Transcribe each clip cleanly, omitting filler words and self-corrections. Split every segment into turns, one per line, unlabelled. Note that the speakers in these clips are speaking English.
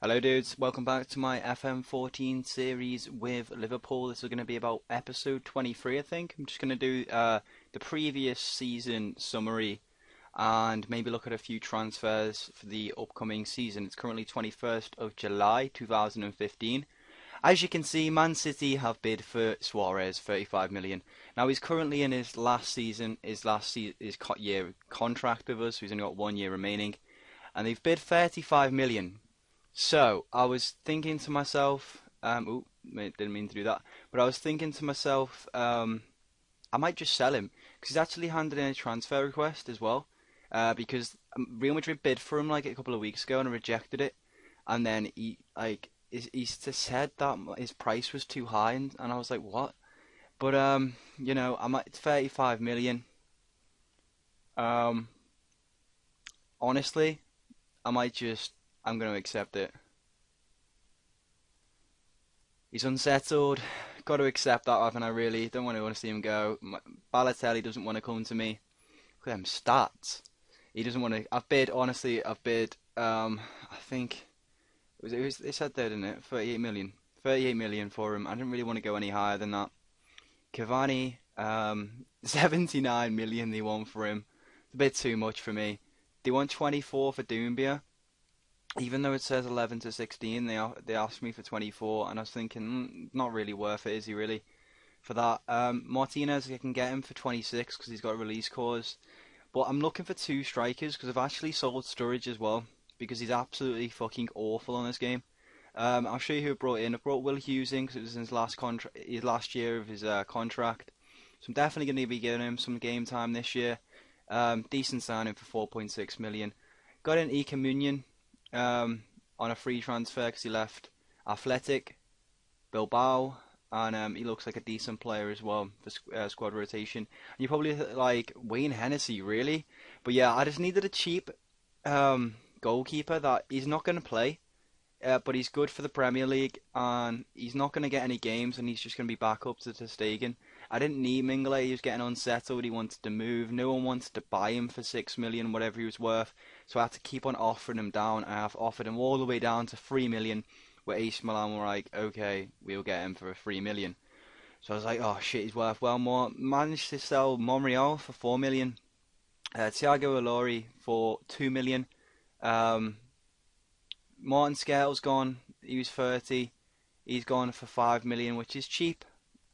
Hello dudes, welcome back to my FM14 series with Liverpool. This is going to be about episode 23 I think. I'm just going to do the previous season summary and maybe look at a few transfers for the upcoming season. It's currently 21st of July 2015. As you can see, Man City have bid for Suarez, 35 million. Now he's currently in his last season, his year contract with us, so he's only got 1 year remaining. And they've bid 35 million. So, I was thinking to myself, didn't mean to do that, but I was thinking to myself, I might just sell him, because he's actually handed in a transfer request as well, because Real Madrid bid for him like a couple of weeks ago and rejected it, and then he said that his price was too high, and I was like, what? But, it's 35 million, um, honestly, I'm going to accept it. He's unsettled. Got to accept that, haven't I, really? Don't want to see him go. Balotelli doesn't want to come to me. Look at them stats. He doesn't want to. I've bid, I think, they said there, didn't it? 38 million. 38 million for him. I didn't really want to go any higher than that. Cavani, 79 million they want for him. It's a bit too much for me. They want 24 for Doumbia. Even though it says 11 to 16, they asked me for 24, and I was thinking, not really worth it, is he really, for that? Martinez, I can get him for 26 because he's got a release clause, but I'm looking for two strikers because I've actually sold Sturridge as well because he's absolutely fucking awful on this game. I'll show you who I brought in. I brought Will Hughes in because it was his last year of his contract, so I'm definitely going to be giving him some game time this year. Decent signing for 4.6 million. Got in Ike Munion on a free transfer because he left Athletic Bilbao, and he looks like a decent player as well for squad rotation. And you probably like Wayne Hennessy, really, but yeah, I just needed a cheap goalkeeper that he's not going to play, but he's good for the Premier League, and he's not going to get any games, and he's just going to be back up to Ter Stegen. I didn't need Mingele, he was getting unsettled, he wanted to move, no one wanted to buy him for 6 million, whatever he was worth, so I had to keep on offering him down, and I've offered him all the way down to 3 million, where AC Milan were like, okay, we'll get him for 3 million. So I was like, oh shit, he's worth well more. Managed to sell Monreal for 4 million, Thiago Ilori for 2 million, Martin Scales gone, he was 30, he's gone for 5 million, which is cheap.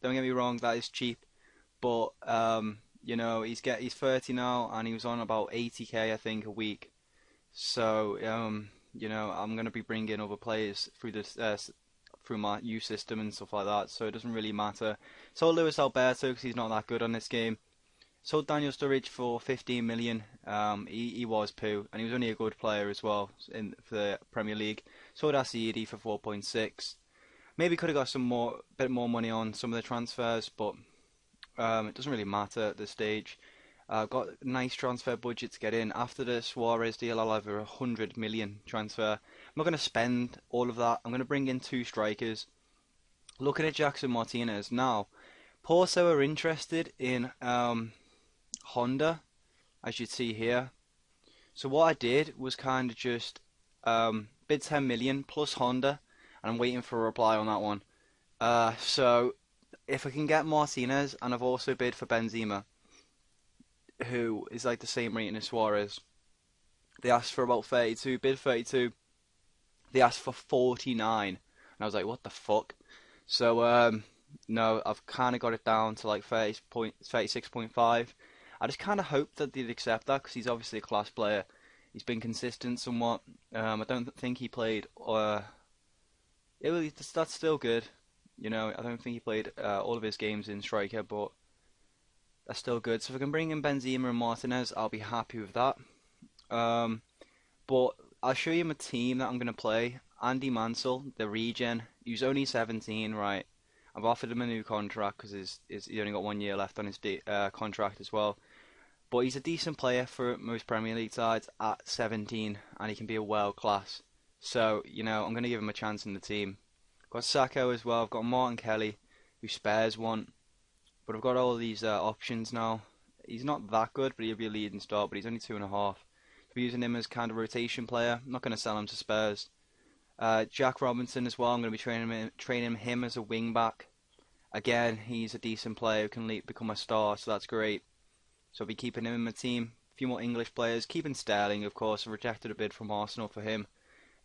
Don't get me wrong, that is cheap, but he's 30 now, and he was on about 80k I think a week. So I'm gonna be bringing other players through this through my youth system and stuff like that. So it doesn't really matter. Sold Luis Alberto because he's not that good on this game. Sold Daniel Sturridge for 15 million. He was poo, and he was only a good player as well for the Premier League. Sold Asidi for 4.6. Maybe could have got bit more money on some of the transfers, but it doesn't really matter at this stage. I've got a nice transfer budget to get in. After the Suarez deal, I'll have a 100 million transfer. I'm not going to spend all of that. I'm going to bring in two strikers. Looking at Jackson Martinez now, Porto are interested in Honda, as you see here. So what I did was kind of just bid 10 million plus Honda, and I'm waiting for a reply on that one. So if I can get Martinez, and I've also bid for Benzema, who is like the same rating as Suarez. They asked for about 32, bid 32. They asked for 49, and I was like, what the fuck? So no, I've kind of got it down to like 36.5. I just kind of hoped that they'd accept that because he's obviously a class player. He's been consistent somewhat. I don't think he played. That's still good. I don't think he played all of his games in striker, but that's still good. So if I can bring in Benzema and Martinez, I'll be happy with that. But I'll show you my team that I'm going to play. Andy Mansell, the regen. He's only 17, right? I've offered him a new contract because he's only got 1 year left on his contract as well. But he's a decent player for most Premier League sides at 17, and he can be a world class. So, I'm going to give him a chance in the team. Got Sacco as well. I've got Martin Kelly, who Spurs want. But I've got all these options now. He's not that good, but he'll be a leading start. But he's only 2.5. So I'm using him as kind of rotation player. I'm not going to sell him to Spurs. Jack Robinson as well. I'm going to be training him as a wing back. Again, he's a decent player who can become a star, so that's great. So I'll be keeping him in my team. A few more English players. Keeping Sterling, of course. I rejected a bid from Arsenal for him.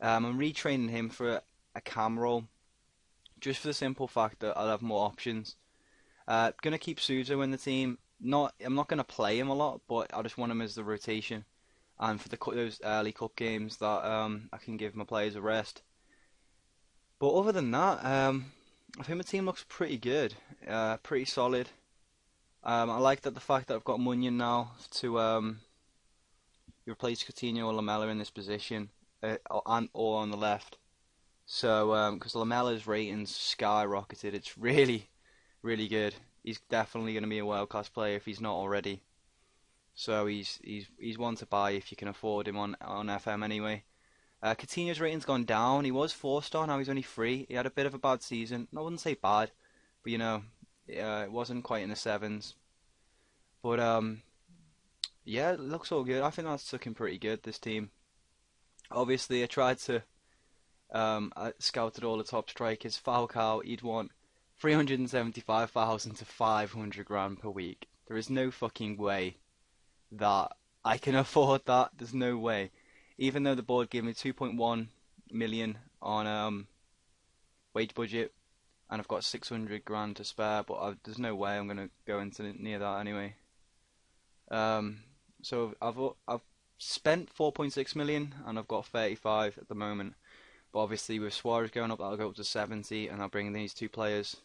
I'm retraining him for a cam role, just for the simple fact that I'll have more options. Gonna keep Suzo in the team. I'm not gonna play him a lot, but I just want him as the rotation, and for those early cup games that I can give my players a rest. But other than that, I think my team looks pretty good, pretty solid. I like that the fact that I've got Munyon now to replace Coutinho or Lamella in this position, or on the left. So, because Lamella's ratings skyrocketed, it's really, really good. He's definitely going to be a world class player if he's not already. So he's one to buy if you can afford him on FM anyway. Coutinho's rating's gone down. He was 4-star, now he's only 3. He had a bit of a bad season. I wouldn't say bad, but it wasn't quite in the sevens. But yeah, it looks all good. I think that's looking pretty good, this team. Obviously, I tried to I scouted all the top strikers. Falcao, he'd want 375,000 to 500 grand per week. There is no fucking way that I can afford that. There's no way. Even though the board gave me 2.1 million on wage budget, and I've got 600 grand to spare, but there's no way I'm gonna go into near that anyway. So I've spent 4.6 million, and I've got 35 at the moment. But obviously with Suarez going up, that'll go up to 70, and I'll bring in these two players,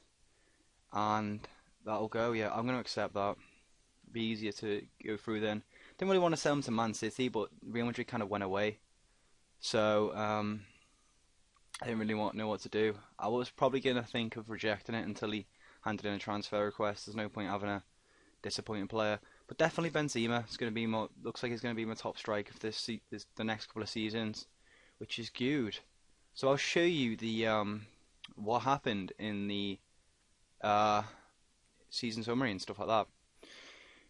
and that'll go. Yeah, I'm gonna accept that. It'll be easier to go through then. Didn't really want to sell him to Man City, but Real Madrid kind of went away, so I didn't really know what to do. I was probably gonna think of rejecting it until he handed in a transfer request. There's no point having a disappointing player, but definitely Benzema is gonna be more. Looks like he's gonna be my top striker for the next couple of seasons, which is good. So I'll show you the what happened in the season summary and stuff like that.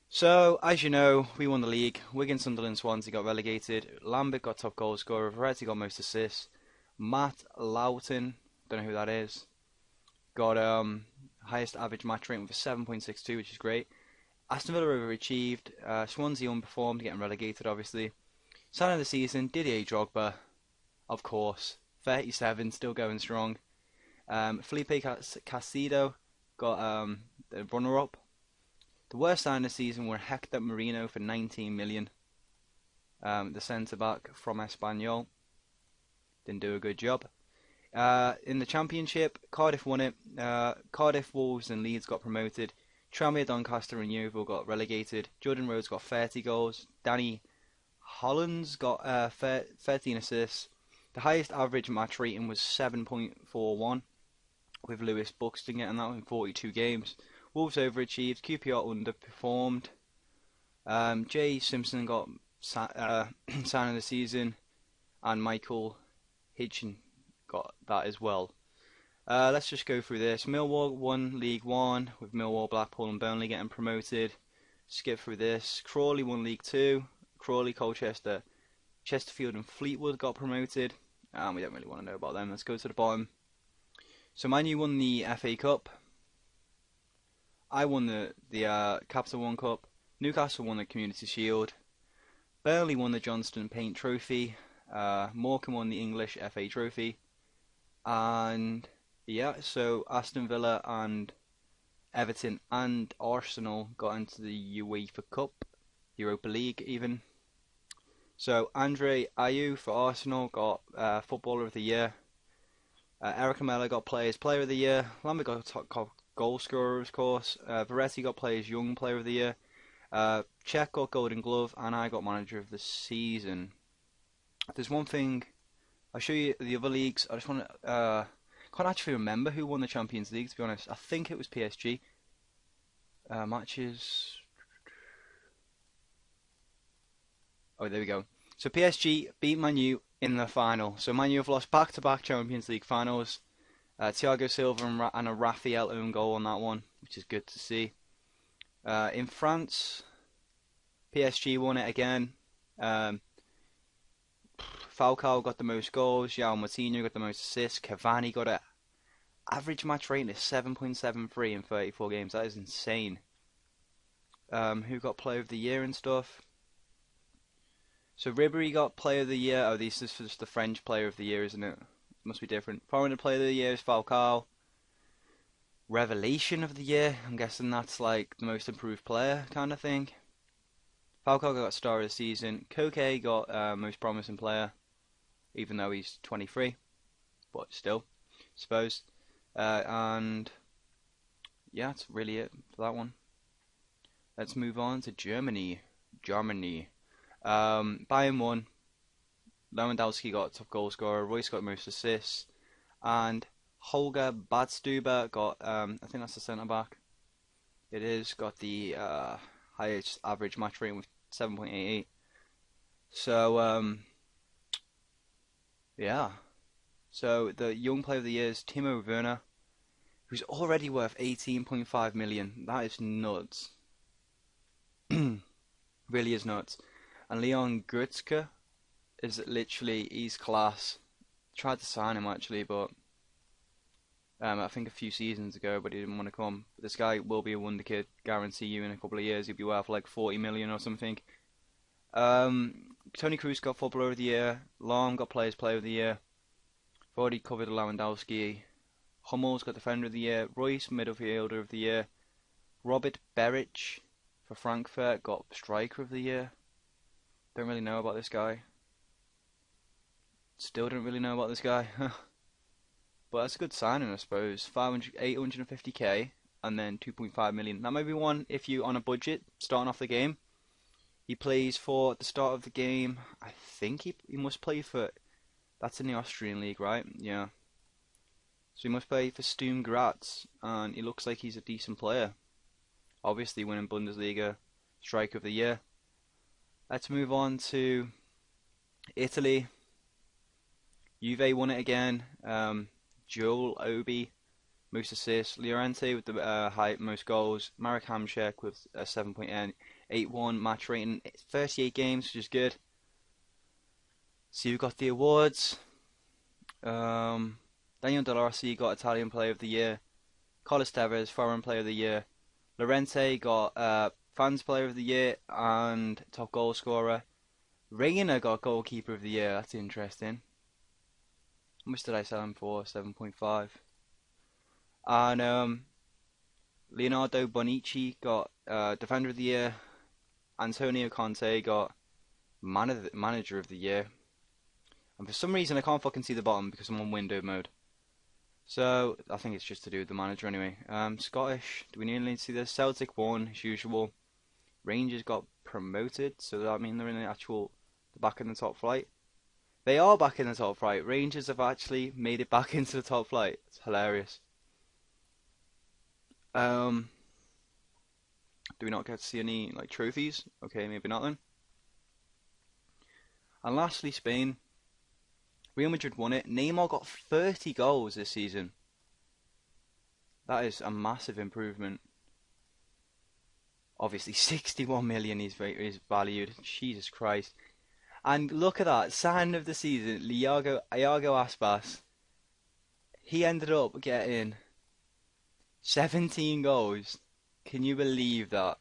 So, as you know, we won the league. Wigan, Sunderland, Swansea got relegated. Lambert got top goal scorer. Verratti got most assists. Matt Lowton, don't know who that is, got highest average match rating with a 7.62, which is great. Aston Villa overachieved. Swansea underperformed, getting relegated, obviously. Signing of the season, Didier Drogba, of course. 37, still going strong. Felipe Casido got the runner-up. The worst sign of the season were Hector Moreno for 19 million. The centre-back from Espanyol. Didn't do a good job. In the Championship, Cardiff won it. Cardiff, Wolves and Leeds got promoted. Tranmere, Doncaster and Yeovil got relegated. Jordan Rhodes got 30 goals. Danny Hollands got 13 assists. The highest average match rating was 7.41, with Lewis Buxton getting that in 42 games. Wolves overachieved, QPR underperformed. Jay Simpson got sign of the season, and Michael Hitchin got that as well. Let's just go through this. Millwall won League One, with Millwall, Blackpool and Burnley getting promoted. Skip through this. Crawley won League Two. Crawley, Colchester, Chesterfield and Fleetwood got promoted. We don't really want to know about them. Let's go to the bottom. So Man U won the FA Cup. I won the Capital One Cup. Newcastle won the Community Shield. Burnley won the Johnston Paint Trophy. Morecambe won the English FA Trophy. And yeah, so Aston Villa and Everton and Arsenal got into the UEFA Cup, Europa League even. So Andre Ayew for Arsenal got Footballer of the Year. Eric Lamela got Player of the Year. Lambert got top goal scorer, of course. Verratti got Young Player of the Year. Czech got Golden Glove, and I got Manager of the Season. There's one thing. I'll show you the other leagues. I just want to. Can't actually remember who won the Champions League, to be honest. I think it was PSG. Matches. Oh, there we go. So PSG beat Man U in the final. So Man U have lost back-to-back Champions League finals. Thiago Silva and a Raphael own goal on that one, which is good to see. In France, PSG won it again. Falcao got the most goals. João Moutinho got the most assists. Cavani got an average match rating of 7.73 in 34 games. That is insane. Who got Player of the Year and stuff? So Ribery got Player of the Year. Oh, this is just the French Player of the Year, isn't it? Must be different. Foreign Player of the Year is Falcao. Revelation of the Year, I'm guessing that's like the most improved player kind of thing. Falcao got Star of the Season. Koke got Most Promising Player, even though he's 23, but still, I suppose. And yeah, that's really it for that one. Let's move on to Germany. Bayern won. Lewandowski got top goal scorer. Royce got most assists, and Holger Badstuber got I think that's the centre back. It is got the highest average match rating with 7.88. So yeah. So the young player of the year is Timo Werner, who's already worth 18.5 million. That is nuts. Really is nuts. And Leon Goretzka is literally, he's class. Tried to sign him actually, but I think a few seasons ago, but he didn't want to come. But this guy will be a wonder kid. Guarantee you in a couple of years he'll be worth like 40 million or something. Tony Cruz got Footballer of the Year. Lahm got Player of the Year. I've already covered Lewandowski. Hummel's got Defender of the Year. Royce, Midfielder of the Year. Robert Beric for Frankfurt got Striker of the Year. Don't really know about this guy. Still don't really know about this guy. But that's a good signing, I suppose. 850k and then 2.5 million. That might be one if you're on a budget starting off the game. He plays for at the start of the game. I think he must play for. That's in the Austrian league, right? Yeah. So he must play for Sturm Graz, and he looks like he's a decent player. Obviously winning Bundesliga Striker of the Year. Let's move on to Italy. Juve won it again. Joel Obi, most assists. Llorente with the most goals. Marek Hamšík with a 7.81 match rating. 38 games, which is good. So you've got the awards. Daniel De Rossi got Italian Player of the Year. Carlos Tevez, Foreign Player of the Year. Llorente got Fans Player of the Year and Top Goal Scorer. Reina got Goalkeeper of the Year. That's interesting. How much did I sell him for? 7.5. And Leonardo Bonucci got Defender of the Year. Antonio Conte got Manager of the Year. And for some reason I can't fucking see the bottom because I'm on window mode. So I think it's just to do with the manager anyway. Scottish, do we need to see this? Celtic won as usual. Rangers got promoted, so does that mean they're in the back in the top flight? They are back in the top flight. Rangers have actually made it back into the top flight. It's hilarious. Do we not get to see any like trophies? Okay, maybe not then. And lastly, Spain. Real Madrid won it. Neymar got 30 goals this season. That is a massive improvement. Obviously, 61 million is valued. Jesus Christ. And look at that. Sign of the season, Iago Aspas. He ended up getting 17 goals. Can you believe that?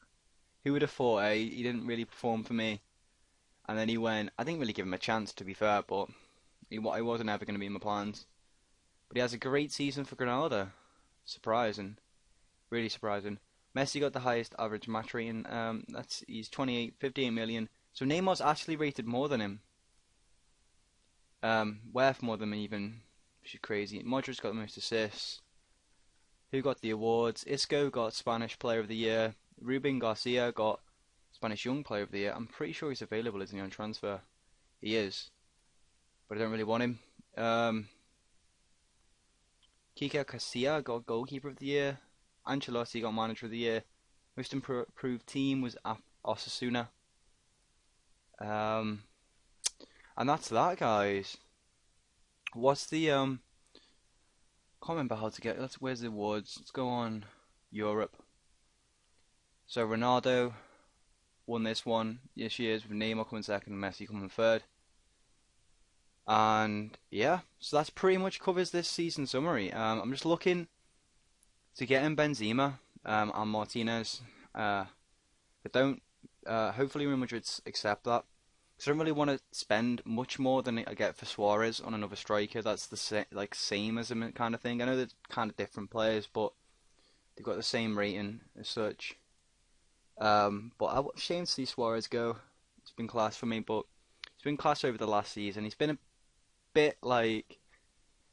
Who would have thought, eh? He didn't really perform for me. And then he went. I didn't really give him a chance, to be fair, but he wasn't ever going to be in my plans. But he has a great season for Granada. Surprising. Really surprising. Messi got the highest average match rating. He's 58 million. So Neymar's actually rated more than him. Worth more than him even. Which is crazy. Modric's got the most assists. Who got the awards? Isco got Spanish Player of the Year. Ruben Garcia got Spanish Young Player of the Year. I'm pretty sure he's available, isn't he, on transfer? He is. But I don't really want him. Kike Casilla got Goalkeeper of the Year. Ancelotti got Manager of the Year. Most improved team was Osasuna. And that's that, guys. What's the can't remember how to get. Where's the awards? Let's go on Europe. So Ronaldo won this one. Yes, she is, with Neymar coming second and Messi coming third. And yeah, so that's pretty much covers this season summary. I'm just looking to get in Benzema and Martinez. But don't. Hopefully Real Madrid accept that. Because I don't really want to spend much more than I get for Suarez on another striker. That's the same as him kind of thing. I know they're kind of different players, but they've got the same rating as such. But I was ashamed to see Suarez go. It's been class for me, but it's been class over the last season. He's been a bit like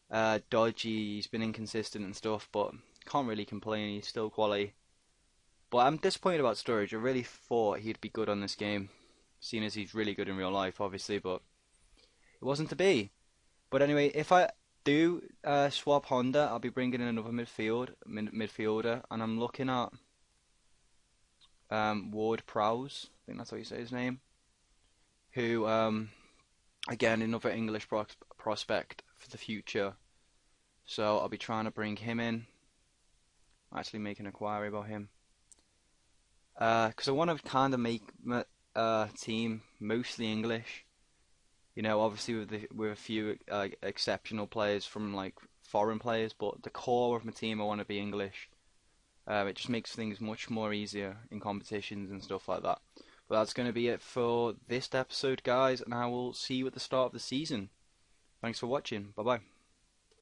dodgy. He's been inconsistent and stuff, but can't really complain. He's still quality. But I'm disappointed about Sturridge. I really thought he'd be good on this game, seeing as he's really good in real life, obviously, but it wasn't to be. But anyway, if I do swap Honda, I'll be bringing in another midfielder, and I'm looking at Ward Prowse. I think that's how you say his name. Who, again, another English prospect for the future. So I'll be trying to bring him in. Actually, make an inquiry about him. Because I want to kind of make my team mostly English. You know, obviously with a few exceptional players from like foreign players, but the core of my team I want to be English. It just makes things much more easier in competitions and stuff like that. But that's going to be it for this episode, guys, and I will see you at the start of the season. Thanks for watching. Bye bye.